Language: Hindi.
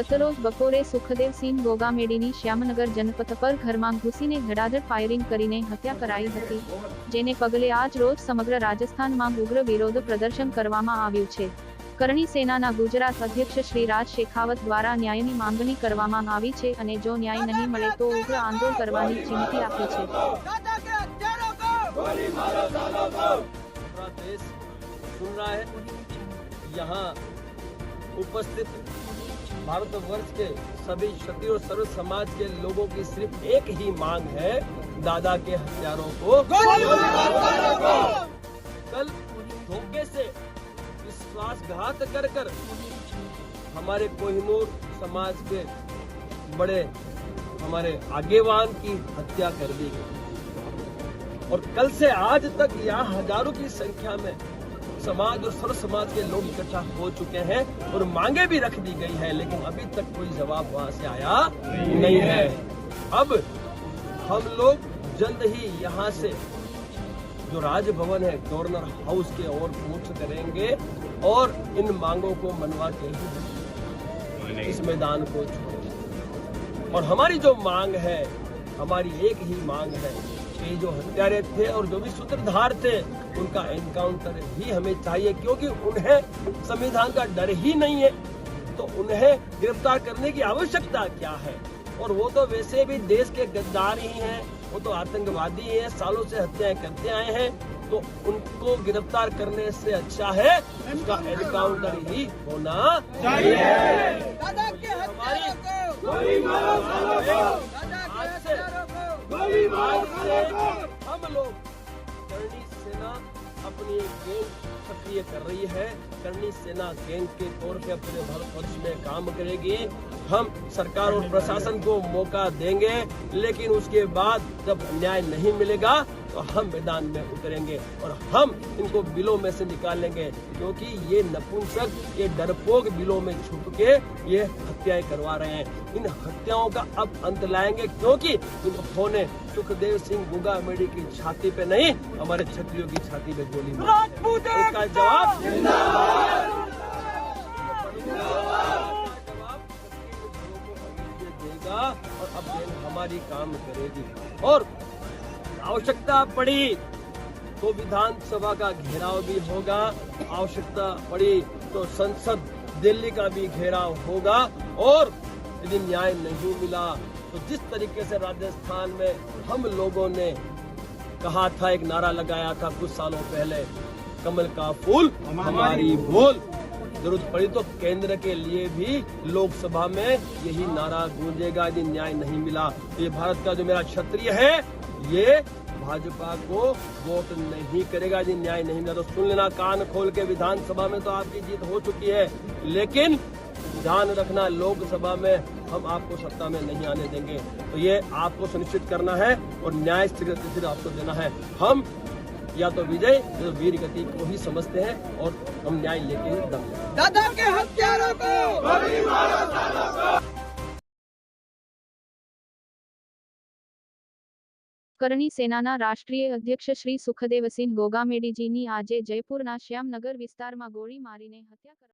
ગતરોજ બપોરે સુખદેવસિંહ ગોગામેડીની શ્યામનગર જનપથ પર ઘરમાં ઘૂસીને ધડાધડ ફાયરિંગ કરીને હત્યા કરાઈ હતી, જેને પગલે આજ રોજ સમગ્ર રાજસ્થાનમાં ઉગ્ર વિરોધ પ્રદર્શન કરવામાં આવ્યું છે। કરણી સેનાના ગુજરાત અધ્યક્ષ શ્રી રાજ શેખાવત દ્વારા ન્યાયની માંગણી કરવામાં આવી છે અને જો ન્યાય નહીં મળે તો ઉગ્ર આંદોલન કરવાની ચીમકી આપી છે। यहाँ उपस्थित भारतवर्ष के सभी क्षत्रिय और सर्व समाज के लोगों की सिर्फ एक ही मांग है, दादा के हत्यारों को कल धोखे से विश्वासघात कर कर हमारे कोहिनूर समाज के बड़े हमारे आगेवान की हत्या कर दी गई और कल से आज तक यहाँ हजारों की संख्या में समाज और सर्व समाज के लोग इकट्ठा हो चुके हैं और मांगे भी रख दी गई है, लेकिन अभी तक कोई जवाब वहां से आया नहीं है। अब हम लोग जल्द ही यहाँ से जो राजभवन है गवर्नर हाउस के ओर कूच करेंगे और इन मांगों को मनवा के ही इस मैदान को छोड़ेंगे। और हमारी जो मांग है, हमारी एक ही मांग है, ये जो हत्यारे थे और जो भी सूत्रधार थे उनका एनकाउंटर ही हमें चाहिए, क्योंकि उन्हें संविधान का डर ही नहीं है तो उन्हें गिरफ्तार करने की आवश्यकता क्या है। और वो तो वैसे भी देश के गद्दार ही हैं, वो तो आतंकवादी हैं, सालों से हत्याएं करते आए हैं, तो उनको गिरफ्तार करने से अच्छा है उसका एनकाउंटर ही होना चाहिए। हम लोग करणी सेना अपनी एक गैंग सक्रिय कर रही है। करणी सेना गैंग के तौर पे अपने भारतवर्ष में काम करेगी। हम सरकार और प्रशासन को मौका देंगे, लेकिन उसके बाद जब न्याय नहीं मिलेगा तो हम मैदान में उतरेंगे और हम इनको बिलों में से निकालेंगे, क्योंकि ये नपुंसक, ये डरपोक बिलों में छुप के ये हत्याएं करवा रहे हैं। इन हत्याओं का अब अंत लाएंगे, क्योंकि इन्होंने सुखदेव सिंह गूगामेडी की छाती पे नहीं, हमारे क्षत्रियों की छाती पे गोली मारी। इसका जवाब देगा और अब हमारी काम करेगी। और आवश्यकता पड़ी तो विधानसभा का घेराव भी होगा, आवश्यकता पड़ी तो संसद दिल्ली का भी घेराव होगा। और यदि न्याय नहीं मिला तो जिस तरीके से राजस्थान में हम लोगों ने कहा था, एक नारा लगाया था कुछ सालों पहले, कमल का फूल हमारी बोल, जरूरत पड़ी तो केंद्र के लिए भी लोकसभा में यही नारा गूंजेगा यदि न्याय नहीं मिला। ये भारत का जो मेरा क्षत्रिय है ये भाजपा को वोट नहीं करेगा यदि न्याय नहीं मिला। तो सुन लेना कान खोल के, विधानसभा में तो आपकी जीत हो चुकी है, लेकिन ध्यान रखना लोकसभा में हम आपको सत्ता में नहीं आने देंगे। तो ये आपको सुनिश्चित करना है और न्याय सिर्फ आपको देना है। हम या तो विजय या तो वीर गति को ही समझते हैं और हम न्याय लेके ही दम दादा के हत्यारों को કરણી સેનાના રાષ્ટ્રીય અધ્યક્ષ શ્રી સુખદેવસિંહ ગોગામેડીજીની આજે જયપુરના શ્યામનગર વિસ્તારમાં ગોળી મારીને હત્યા કરાઈ।